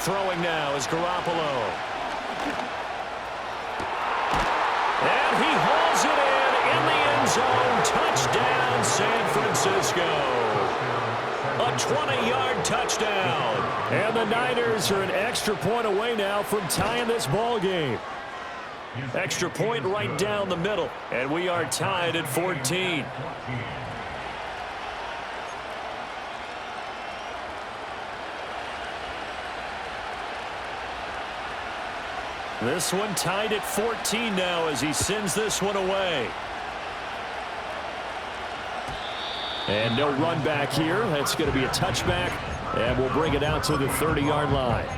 Throwing now is Garoppolo. And he hauls it in the end zone. Touchdown, San Francisco. A 20-yard touchdown. And the Niners are an extra point away now from tying this ball game. Extra point right down the middle. And we are tied at 14. This one tied at 14 now as he sends this one away. And no run back here. That's going to be a touchback. And we'll bring it out to the 30-yard line.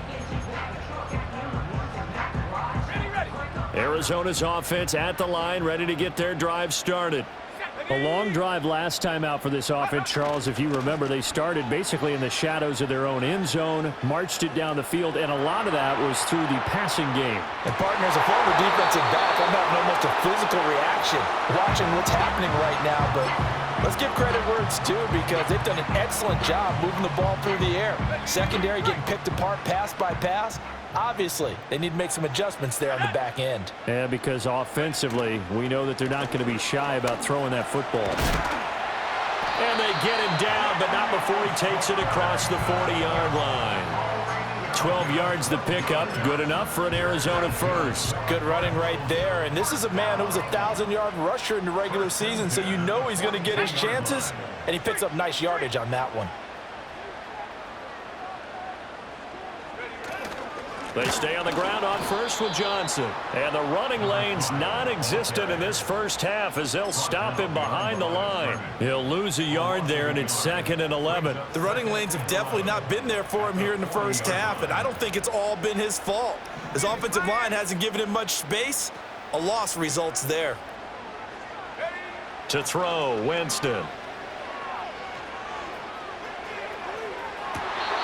Arizona's offense at the line, ready to get their drive started. A long drive last time out for this offense, Charles. If you remember, they started basically in the shadows of their own end zone, marched it down the field, and a lot of that was through the passing game. And partners, a former defensive back, I'm having almost a physical reaction watching what's happening right now, but let's give credit where it's due because they've done an excellent job moving the ball through the air. Secondary getting picked apart pass by pass. Obviously, they need to make some adjustments there on the back end. And because offensively, we know that they're not going to be shy about throwing that football. And they get him down, but not before he takes it across the 40-yard line. 12 yards the pickup, good enough for an Arizona first. Good running right there, and this is a man who was a 1,000-yard rusher in the regular season, so you know he's going to get his chances, and he picks up nice yardage on that one. They stay on the ground on first with Johnson. And the running lane's non-existent in this first half as they'll stop him behind the line. He'll lose a yard there, and it's 2nd and 11. The running lanes have definitely not been there for him here in the first half, and I don't think it's all been his fault. His offensive line hasn't given him much space. A loss results there. To throw, Winston.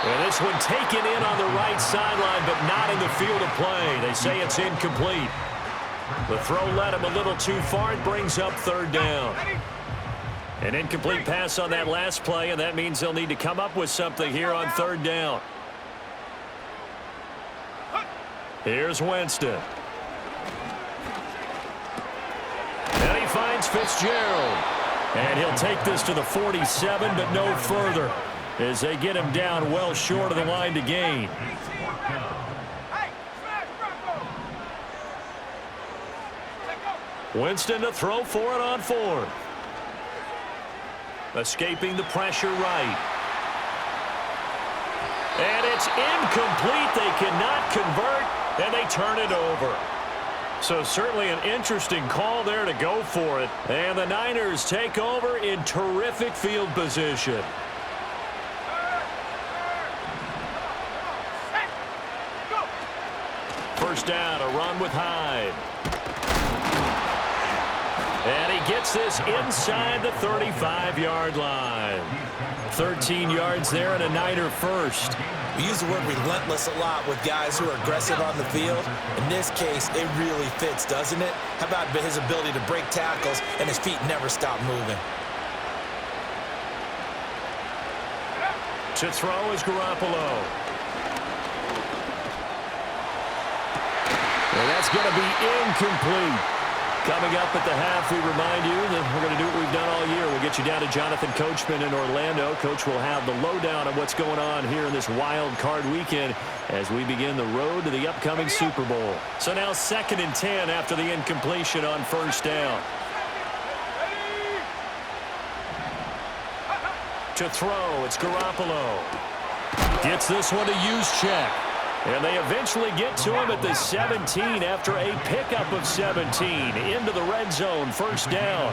And this one taken in on the right sideline, but not in the field of play. They say it's incomplete. The throw led him a little too far. It brings up 3rd down. An incomplete pass on that last play, and that means they'll need to come up with something here on 3rd down. Here's Winston. And he finds Fitzgerald. And he'll take this to the 47, but no further, as they get him down well short of the line to gain. Winston to throw for it on 4th. Escaping the pressure right. And it's incomplete. They cannot convert, and they turn it over. So certainly an interesting call there to go for it. And the Niners take over in terrific field position. First down, a run with Hyde. And he gets this inside the 35-yard line. 13 yards there and a Niner first. We use the word relentless a lot with guys who are aggressive on the field. In this case, it really fits, doesn't it? How about his ability to break tackles and his feet never stop moving? To throw is Garoppolo. And that's going to be incomplete. Coming up at the half, we remind you that we're going to do what we've done all year. We'll get you down to Jonathan Coachman in Orlando. Coach will have the lowdown on what's going on here in this wild card weekend as we begin the road to the upcoming Super Bowl. So now 2nd and 10 after the incompletion on first down. To throw, it's Garoppolo. Gets this one to use check. And they eventually get to him at the 17 after a pickup of 17 into the red zone. First down.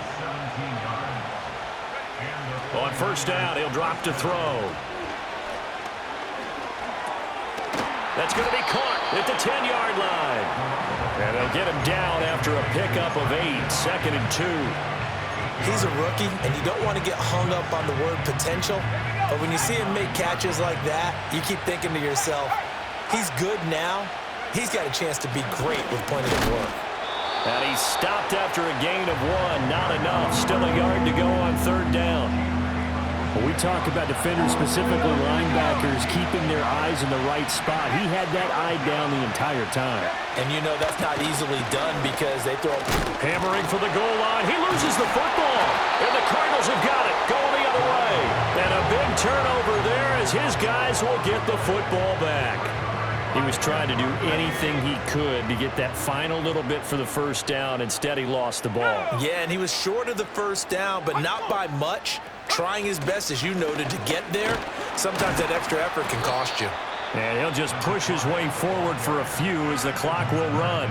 On first down, he'll drop to throw. That's going to be caught at the 10-yard line. And they'll get him down after a pickup of 8, 2nd and 2. He's a rookie, and you don't want to get hung up on the word potential. But when you see him make catches like that, you keep thinking to yourself, he's good now. He's got a chance to be great with plenty of work. And he stopped after a gain of 1. Not enough. Still a yard to go on 3rd down. When we talk about defenders, specifically linebackers, keeping their eyes in the right spot, he had that eye down the entire time. And you know that's not easily done because they throw. Hammering for the goal line. He loses the football. And the Cardinals have got it. Going the other way. And a big turnover there as his guys will get the football back. He was trying to do anything he could to get that final little bit for the first down. Instead, he lost the ball. Yeah, and he was short of the first down, but not by much. Trying his best, as you noted, to get there. Sometimes that extra effort can cost you. And he'll just push his way forward for a few as the clock will run.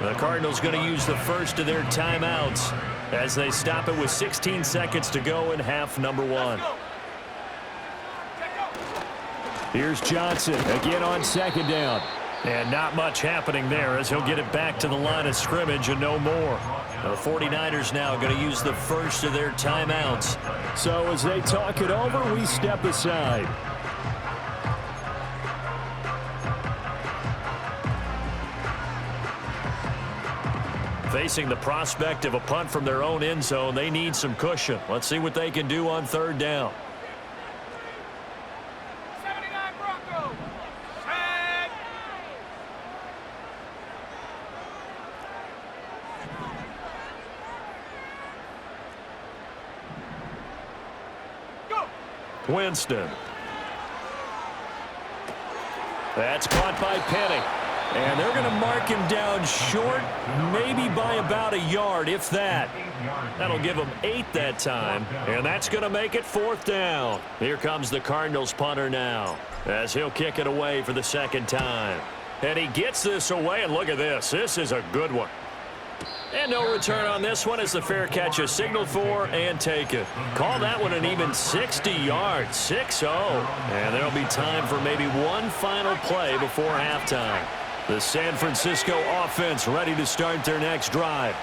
The Cardinals going to use the first of their timeouts as they stop it with 16 seconds to go in half number 1. Here's Johnson again on second down. And not much happening there as he'll get it back to the line of scrimmage and no more. The 49ers now going to use the first of their timeouts. So as they talk it over, we step aside. Facing the prospect of a punt from their own end zone, they need some cushion. Let's see what they can do on third down. Winston. That's caught by Penny. And they're going to mark him down short, maybe by about a yard, if that. That'll give him 8 that time, and that's going to make it 4th down. Here comes the Cardinals punter now, as he'll kick it away for the second time. And he gets this away, and look at this. This is a good one. And no return on this one as the fair catch is signaled for and taken. Call that one an even 60 yards, 6-0. And there'll be time for maybe one final play before halftime. The San Francisco offense ready to start their next drive.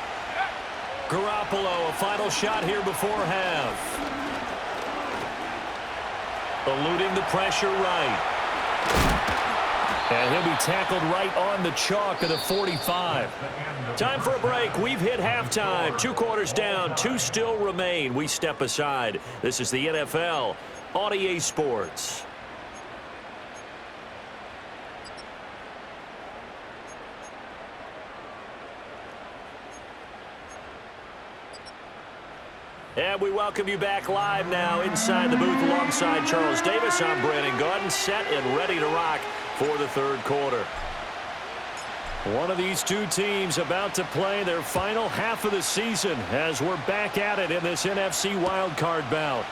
Garoppolo, a final shot here before half. Eluding the pressure right. And he'll be tackled right on the chalk of the 45. Time for a break. We've hit halftime. 2 quarters down. 2 still remain. We step aside. This is the NFL on EA Sports. And we welcome you back live now inside the booth alongside Charles Davis. I'm Brandon Gaudin, set and ready to rock for the third quarter. One of these two teams about to play their final half of the season as we're back at it in this NFC wildcard bout.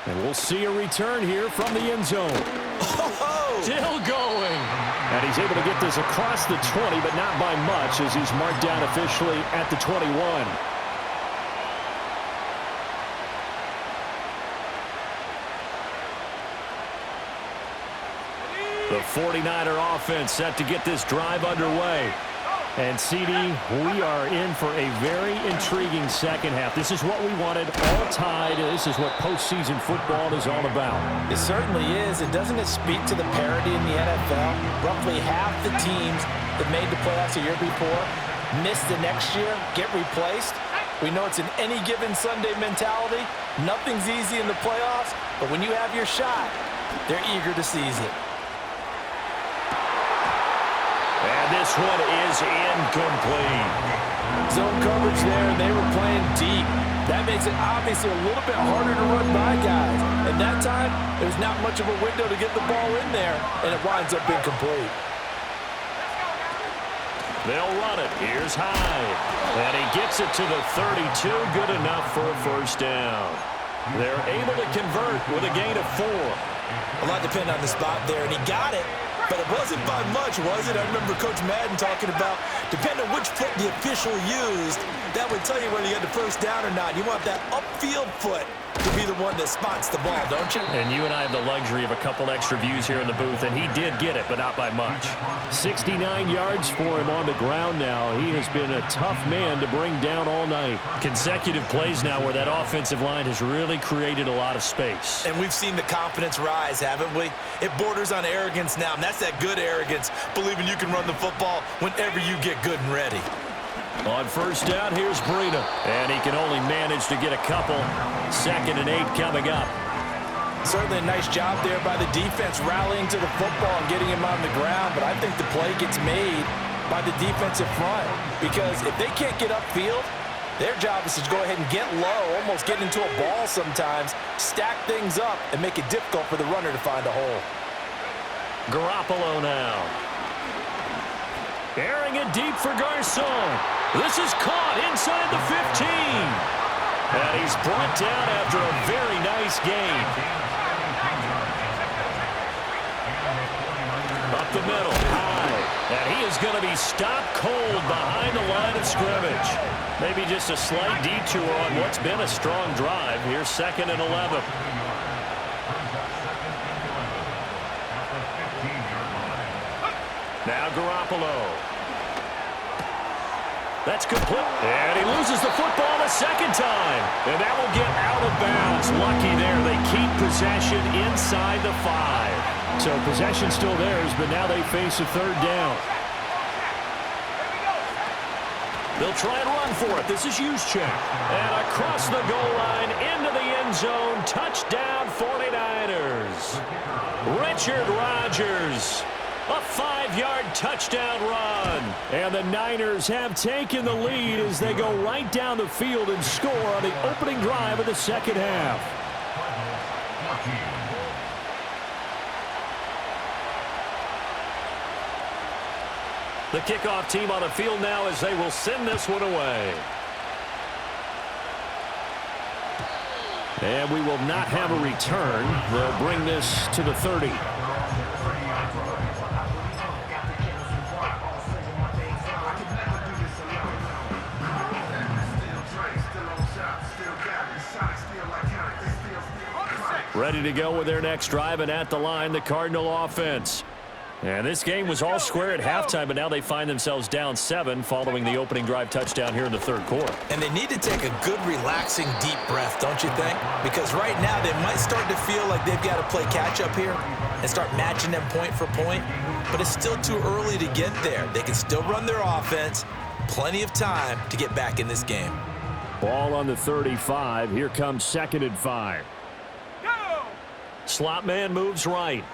And we'll see a return here from the end zone. Oh, still going. And he's able to get this across the 20, but not by much as he's marked down officially at the 21. The 49er offense set to get this drive underway. And, CD, we are in for a very intriguing second half. This is what we wanted, all tied. This is what postseason football is all about. It certainly is. And doesn't it speak to the parity in the NFL? Roughly half the teams that made the playoffs a year before miss the next year, get replaced. We know it's an any given Sunday mentality. Nothing's easy in the playoffs, but when you have your shot, they're eager to seize it. And this one is incomplete. Zone coverage there, and they were playing deep. That makes it obviously a little bit harder to run by guys. And that time, there's not much of a window to get the ball in there, and it winds up incomplete. They'll run it. Here's Hyde. And he gets it to the 32. Good enough for a first down. They're able to convert with a gain of 4. A lot depended on the spot there, and he got it. But it wasn't by much, was it? I remember Coach Madden talking about, depending on which foot the official used, that would tell you whether you had the first down or not. You want that upfield foot to be the one that spots the ball, don't you? And you and I have the luxury of a couple extra views here in the booth, and he did get it, but not by much. 69 yards for him on the ground now. He has been a tough man to bring down all night. Consecutive plays now where that offensive line has really created a lot of space. And we've seen the confidence rise, haven't we? It borders on arrogance now, and that's that good arrogance, believing you can run the football whenever you get good and ready. On first down, here's Breida. And he can only manage to get a couple. 2nd and 8 coming up. Certainly a nice job there by the defense rallying to the football and getting him on the ground, but I think the play gets made by the defensive front because if they can't get upfield, their job is to go ahead and get low, almost get into a ball sometimes, stack things up, and make it difficult for the runner to find a hole. Garoppolo now. Airing it deep for Garcon. This is caught inside the 15. And he's brought down after a very nice gain. Up the middle, high. And he is going to be stopped cold behind the line of scrimmage. Maybe just a slight detour on what's been a strong drive. Here's 2nd and 11. Now Garoppolo. That's complete. And he loses the football a second time. And that will get out of bounds. Lucky there. They keep possession inside the 5. So possession still theirs, but now they face a 3rd down. They'll try and run for it. This is Juszczyk. And across the goal line into the end zone. Touchdown 49ers. Richard Rodgers. A 5-yard touchdown run. And the Niners have taken the lead as they go right down the field and score on the opening drive of the second half. The kickoff team on the field now as they will send this one away. And we will not have a return. They'll bring this to the 30. Ready to go with their next drive, and at the line, the Cardinal offense. And this game was all square at halftime, but now they find themselves down 7 following the opening drive touchdown here in the 3rd quarter. And they need to take a good, relaxing, deep breath, don't you think? Because right now they might start to feel like they've got to play catch-up here and start matching them point for point, but it's still too early to get there. They can still run their offense. Plenty of time to get back in this game. Ball on the 35. Here comes 2nd and 5. Slot man moves right.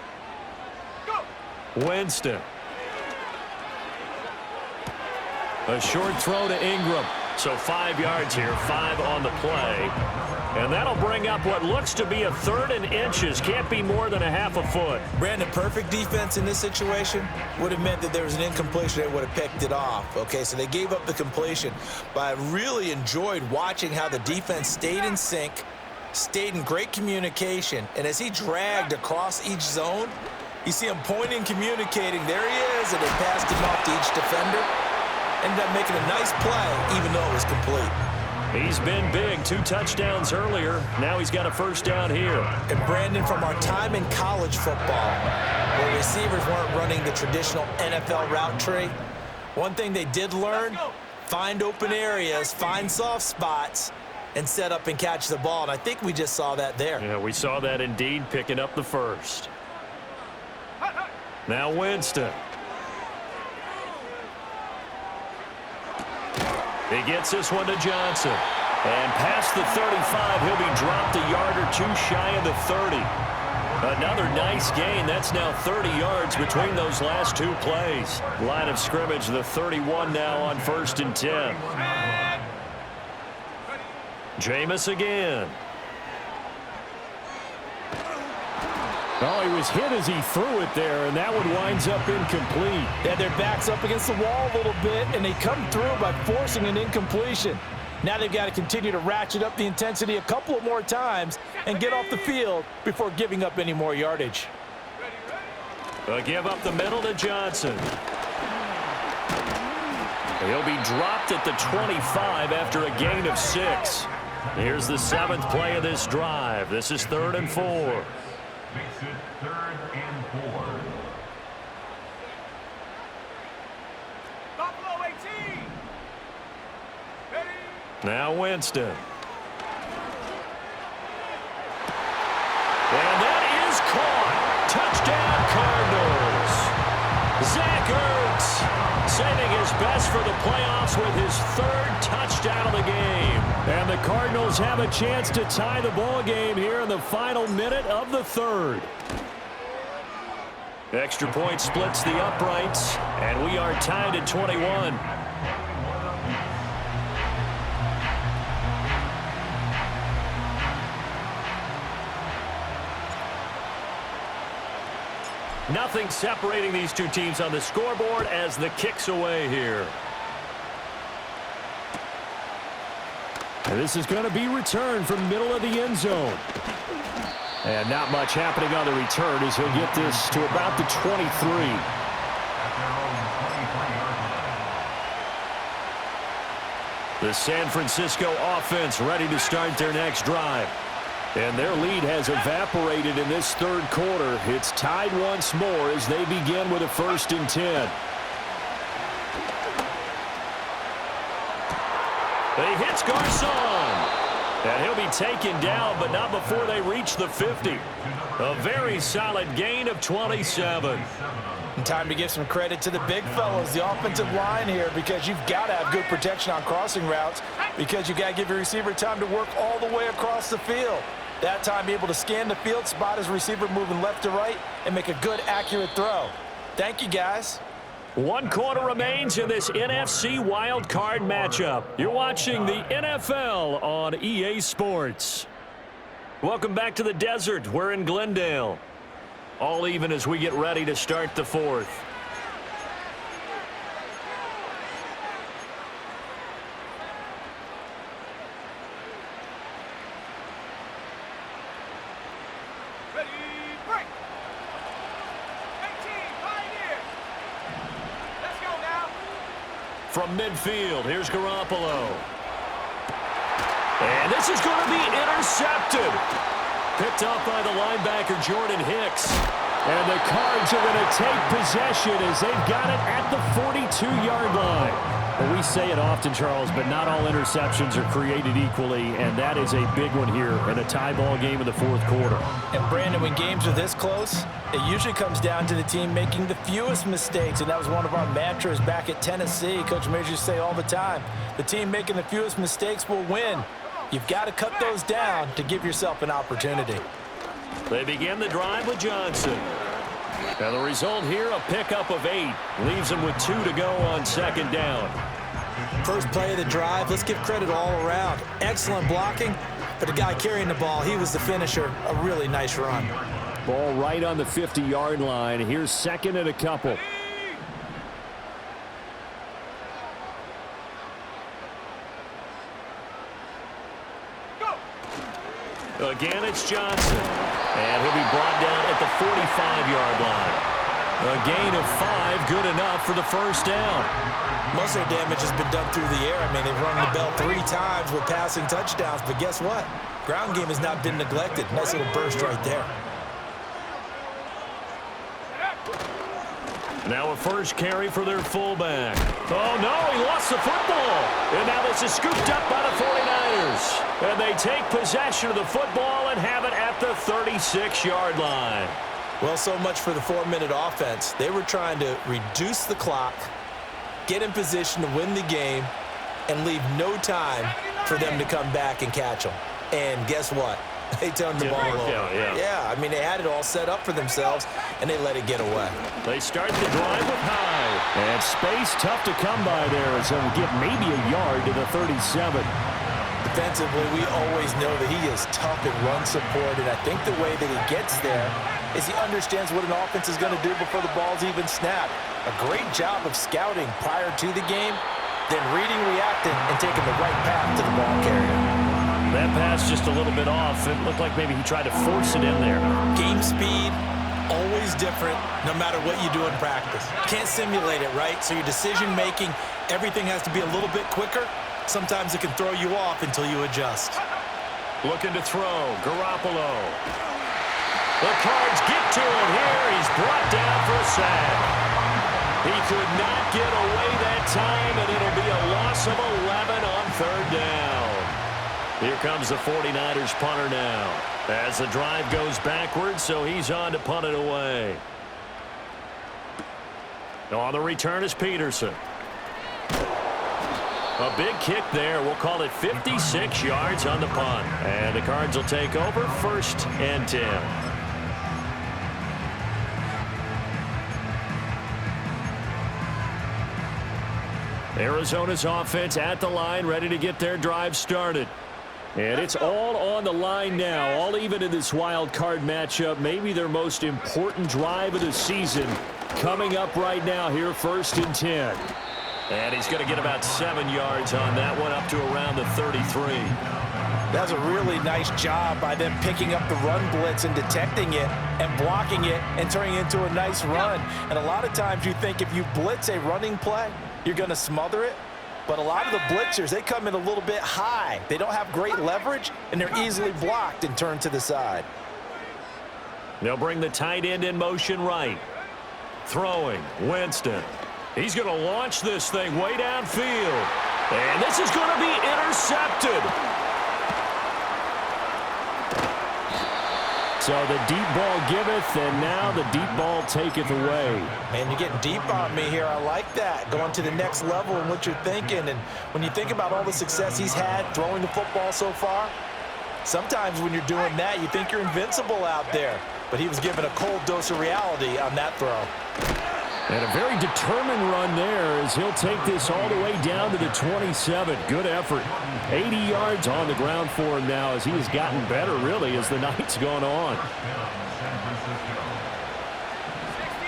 Winston. A short throw to Ingram. So 5 yards here, 5 on the play. And that'll bring up what looks to be a 3rd and inches. Can't be more than a half a foot. Brandon, perfect defense in this situation would have meant that there was an incompletion. They would have picked it off. Okay, so they gave up the completion. But I really enjoyed watching how the defense stayed in sync, stayed in great communication. And as he dragged across each zone, you see him pointing, communicating. There he is, and they passed him off to each defender. Ended up making a nice play, even though it was complete. He's been big. 2 touchdowns earlier. Now he's got a 1st down here. And Brandon, from our time in college football, where receivers weren't running the traditional NFL route tree, one thing they did learn, find open areas, find soft spots, and set up and catch the ball. And I think we just saw that there. Yeah, we saw that indeed, picking up the 1st. Now Winston. He gets this one to Johnson. And past the 35, he'll be dropped a yard or 2 shy of the 30. Another nice gain. That's now 30 yards between those last 2 plays. Line of scrimmage, the 31 now on 1st and 10. Jameis again. Oh, he was hit as he threw it there, and that one winds up incomplete. Yeah, their back's up against the wall a little bit, and they come through by forcing an incompletion. Now they've got to continue to ratchet up the intensity a couple of more times and get off the field before giving up any more yardage. A give up the middle to Johnson. He'll be dropped at the 25 after a gain of 6. Here's the 7th play of this drive. This is 3rd and 4. Makes it 3rd and 4. Buffalo 18. Ready? Now Winston. And that is caught. Touchdown Cardinals. Zach Ertz saving his best for the playoffs with his third touchdown of the game. And the Cardinals have a chance to tie the ball game here in the final minute of the third. Extra point splits the uprights, and we are tied at 21. Nothing separating these two teams on the scoreboard as the kick's away here. And this is going to be returned from middle of the end zone. And not much happening on the return as he'll get this to about the 23. The San Francisco offense ready to start their next drive. And their lead has evaporated in this third quarter. It's tied once more as they begin with a 1st and 10. He hits Garcon. And he'll be taken down, but not before they reach the 50. A very solid gain of 27. And time to give some credit to the big fellows, the offensive line here, because you've got to have good protection on crossing routes, because you've got to give your receiver time to work all the way across the field. That time, be able to scan the field, spot his receiver moving left to right, and make a good, accurate throw. Thank you, guys. 1 quarter remains in this NFC Wild Card matchup. You're watching the NFL on EA Sports. Welcome back to the desert. We're in Glendale. All even as we get ready to start the fourth. From midfield, here's Garoppolo. And this is going to be intercepted. Picked up by the linebacker, Jordan Hicks. And the Cards are going to take possession as they've got it at the 42-yard line. Well, we say it often, Charles, but not all interceptions are created equally, and that is a big one here in a tie ball game in the fourth quarter. And, Brandon, when games are this close, it usually comes down to the team making the fewest mistakes, and that was one of our mantras back at Tennessee. Coach Mears used to say all the time, the team making the fewest mistakes will win. You've got to cut those down to give yourself an opportunity. They begin the drive with Johnson. And the result here, a pickup of 8. Leaves them with 2 to go on 2nd down. First play of the drive, let's give credit all around. Excellent blocking, but the guy carrying the ball, he was the finisher. A really nice run. Ball right on the 50-yard line. Here's 2nd and a couple. Again, it's Johnson. And he'll be brought down at the 45-yard line. A gain of 5, good enough for the first down. Most of their damage has been done through the air. I mean, they've rung the bell 3 times with passing touchdowns, but guess what? Ground game has not been neglected. Nice little burst right there. Now a first carry for their fullback. Oh, no, he lost the football. And now this is scooped up by the 49ers. And they take possession of the football and have it at the 36-yard line. Well, so much for the 4-minute offense. They were trying to reduce the clock, get in position to win the game, and leave no time for them to come back and catch them. And guess what? They turned the ball over. Yeah, I mean, they had it all set up for themselves, and they let it get away. They start the drive with High. And space tough to come by there as he'll get maybe a yard to the 37. Defensively, we always know that he is tough in run support, and I think the way that he gets there is he understands what an offense is going to do before the ball's even snapped. A great job of scouting prior to the game, then reading, reacting, and taking the right path to the ball carrier. That pass just a little bit off. It looked like maybe he tried to force it in there. Game speed, always different, no matter what you do in practice. Can't simulate it, right? So your decision-making, everything has to be a little bit quicker. Sometimes it can throw you off until you adjust. Looking to throw, Garoppolo. The Cards get to him here. He's brought down for a sack. He could not get away that time, and it'll be a loss of 11 on 3rd down. Here comes the 49ers punter now. As the drive goes backwards, so he's on to punt it away. On the return is Peterson. A big kick there. We'll call it 56 yards on the punt. And the Cards will take over 1st and 10. Arizona's offense at the line, ready to get their drive started. And it's all on the line now, all even in this wild card matchup. Maybe their most important drive of the season coming up right now here, 1st and 10. And he's going to get about 7 yards on that one, up to around the 33. That's a really nice job by them picking up the run blitz and detecting it and blocking it and turning it into a nice run. And a lot of times you think if you blitz a running play, you're going to smother it. But a lot of the blitzers, they come in a little bit high. They don't have great leverage, and they're easily blocked and turned to the side. They'll bring the tight end in motion right. Throwing, Winston. He's going to launch this thing way downfield. And this is going to be intercepted. So the deep ball giveth, and now the deep ball taketh away. Man, you're getting deep on me here. I like that. Going to the next level in what you're thinking. And when you think about all the success he's had throwing the football so far, sometimes when you're doing that, you think you're invincible out there. But he was given a cold dose of reality on that throw. And a very determined run there as he'll take this all the way down to the 27. Good effort. 80 yards on the ground for him now as he has gotten better, really, as the night's gone on. 60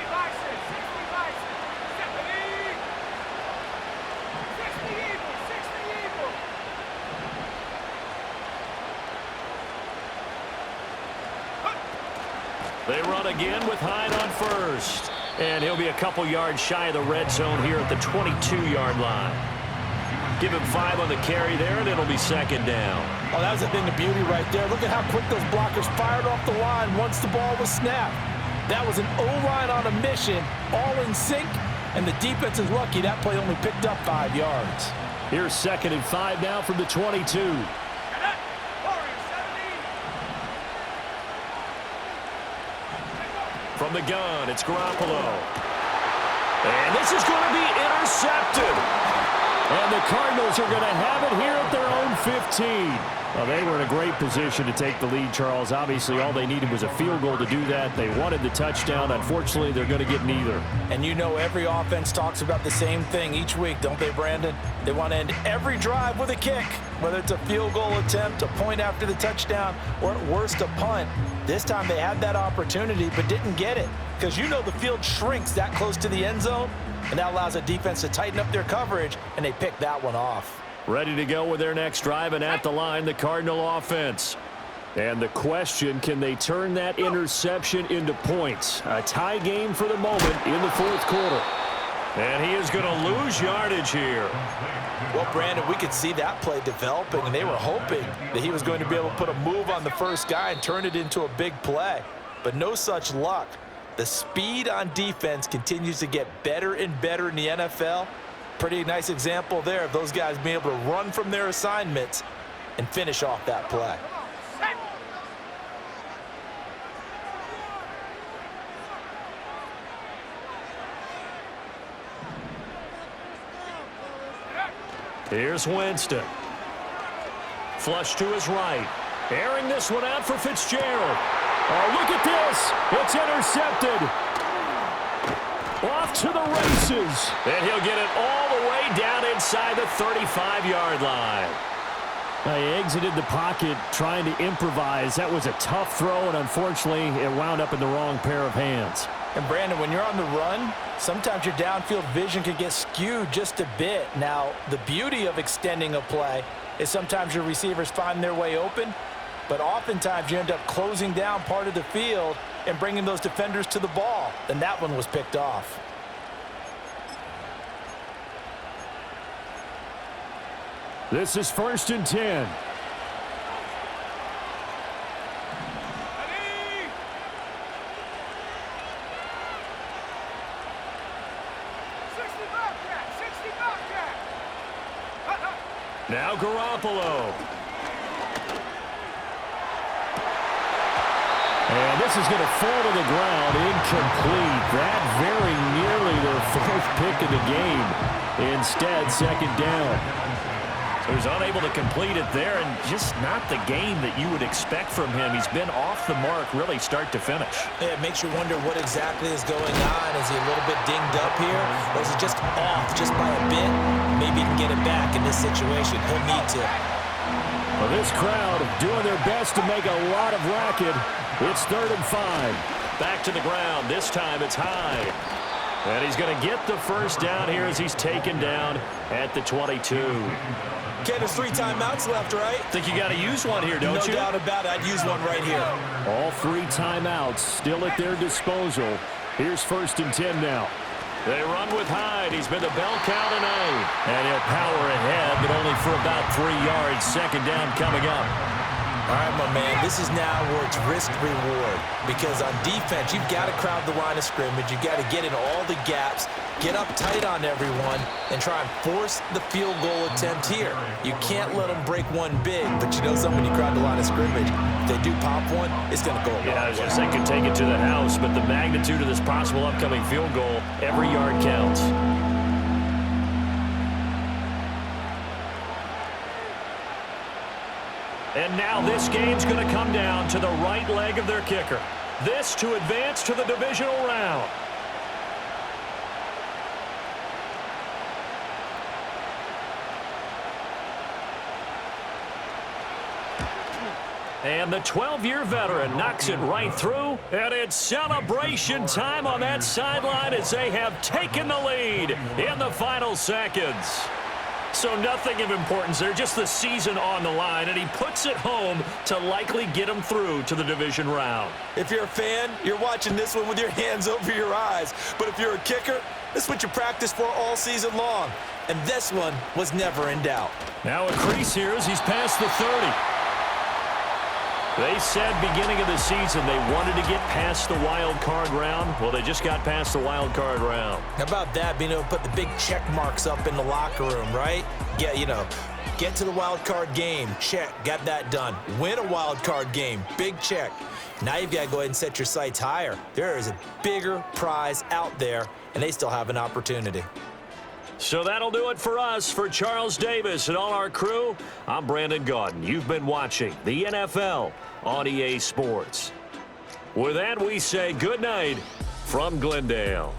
Bison, 60 Bison, 70. 60 Eagles, 60 Eagles. They run again with Hyde on 1st. And he'll be a couple yards shy of the red zone here at the 22-yard line. Give him 5 on the carry there, and it'll be 2nd down. Oh, that was a thing of beauty right there. Look at how quick those blockers fired off the line once the ball was snapped. That was an O-line on a mission, all in sync, and the defense is lucky that play only picked up 5 yards. Here's 2nd and 5 now from the 22. From the gun, it's Garoppolo. And this is going to be intercepted. And the Cardinals are going to have it here at their own 15. Well, they were in a great position to take the lead, Charles. Obviously, all they needed was a field goal to do that. They wanted the touchdown. Unfortunately, they're going to get neither. And you know every offense talks about the same thing each week, don't they, Brandon? They want to end every drive with a kick, whether it's a field goal attempt, a point after the touchdown, or at worst a punt. This time they had that opportunity but didn't get it because you know the field shrinks that close to the end zone, and that allows a defense to tighten up their coverage, and they pick that one off. Ready to go with their next drive, and at the line, the Cardinal offense. And the question, can they turn that interception into points? A tie game for the moment in the 4th quarter. And he is going to lose yardage here. Well, Brandon, we could see that play developing, and they were hoping that he was going to be able to put a move on the first guy and turn it into a big play. But no such luck. The speed on defense continues to get better and better in the NFL. Pretty nice example there of those guys being able to run from their assignments and finish off that play. Here's Winston. Flush to his right. Airing this one out for Fitzgerald. Oh, look at this. It's intercepted. Off to the races. And he'll get it all the way down inside the 35-yard line. He exited the pocket trying to improvise. That was a tough throw, and unfortunately, it wound up in the wrong pair of hands. And, Brandon, when you're on the run, sometimes your downfield vision can get skewed just a bit. Now, the beauty of extending a play is sometimes your receivers find their way open, but oftentimes you end up closing down part of the field and bringing those defenders to the ball, and that one was picked off. This is 1st and 10. Now Garoppolo. And this is going to fall to the ground incomplete. That very nearly their fourth pick of the game. Instead, second down. So he's unable to complete it there, and just not the game that you would expect from him. He's been off the mark really start to finish. Yeah, it makes you wonder what exactly is going on. Is he a little bit dinged up here, or is he just off just by a bit? Maybe he can get it back in this situation. He'll need to. Well, this crowd doing their best to make a lot of racket. It's 3rd and 5. Back to the ground. This time it's high. And he's going to get the first down here as he's taken down at the 22. Okay, there's 3 timeouts left, right? Think you got to use one here, don't you? No doubt about it. I'd use one right here. All 3 timeouts still at their disposal. Here's 1st and 10 now. They run with Hyde. He's been the bell cow tonight. And he'll power ahead, but only for about 3 yards. Second down coming up. All right, my man, this is now where it's risk-reward. Because on defense, you've got to crowd the line of scrimmage. You've got to get in all the gaps, get up tight on everyone, and try and force the field goal attempt here. You can't let them break one big, but you know something, when you crowd the line of scrimmage, if they do pop one, it's going to go a long way. I was just saying could take it to the house, but the magnitude of this possible upcoming field goal, every yard counts. And now this game's going to come down to the right leg of their kicker. This to advance to the divisional round. And the 12-year veteran knocks it right through. And it's celebration time on that sideline as they have taken the lead in the final seconds. So nothing of importance there, just the season on the line, and he puts it home to likely get him through to the division round. If you're a fan, you're watching this one with your hands over your eyes. But if you're a kicker, this is what you practice for all season long. And this one was never in doubt. Now a crease here as he's past the 30. They said beginning of the season they wanted to get past the wild card round. Well, they just got past the wild card round. How about that, being able to put the big check marks up in the locker room, right? Get to the wild card game, check, got that done. Win a wild card game, big check. Now you've got to go ahead and set your sights higher. There is a bigger prize out there, and they still have an opportunity. So that'll do it for us. For Charles Davis and all our crew, I'm Brandon Gaudin. You've been watching the NFL on EA Sports. With that, we say good night from Glendale.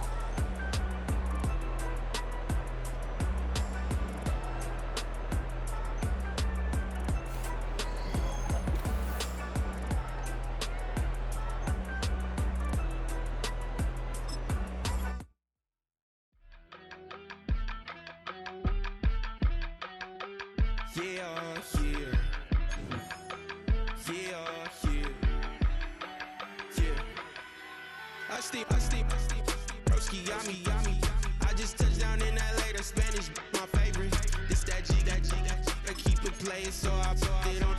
I just touched down in LA, the Spanish, my favorite. This that G, I keep it playing, so I put it on.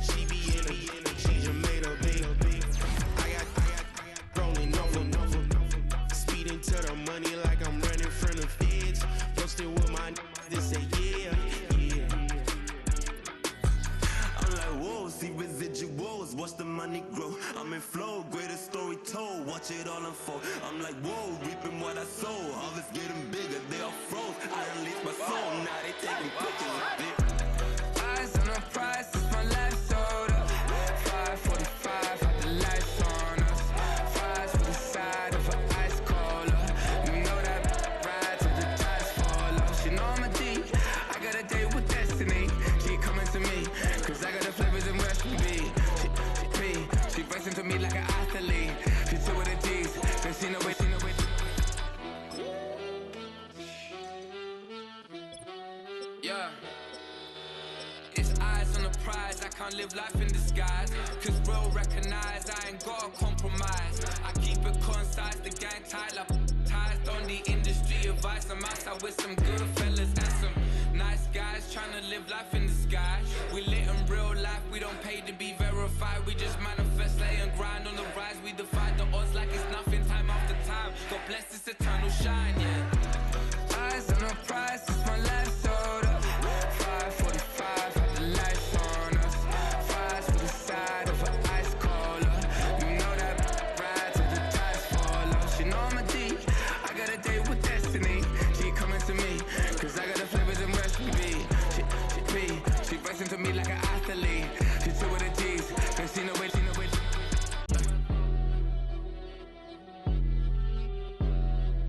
She be in a, she just made a big. I got rolling over, speeding to the money like I'm running from the feds. Posted with my they say yeah. I'm like, whoa, see residuals, watch the money grow. I'm in flow, greatest story told, watch it all unfold. I'm like, whoa, reaping what I sow. Harvest getting bigger, they all froze. I unleashed my soul, now they taking pictures of it. Eyes on the prize, it's my life sold up. 5:45, had the lights on us. Fries with the side of an ice cola. You know that ride till the tires fall off. She know I'm a D, I got a date with destiny. She coming to me, cause I got the flavors and recipe. She racing to me like an athlete. She two with the D's, then she know it. Yeah. It's eyes on the prize, I can't live life in disguise. Cause real recognize I ain't gotta compromise. I keep it concise, the gang tight like ties on the industry advice. I'm outside with some good fellas and some nice guys trying to live life in the sky. We lit in real life, we don't pay to be verified. We just manifest, lay and grind on the rise. We defy the odds like it's nothing, time after time. God bless this eternal shine, yeah.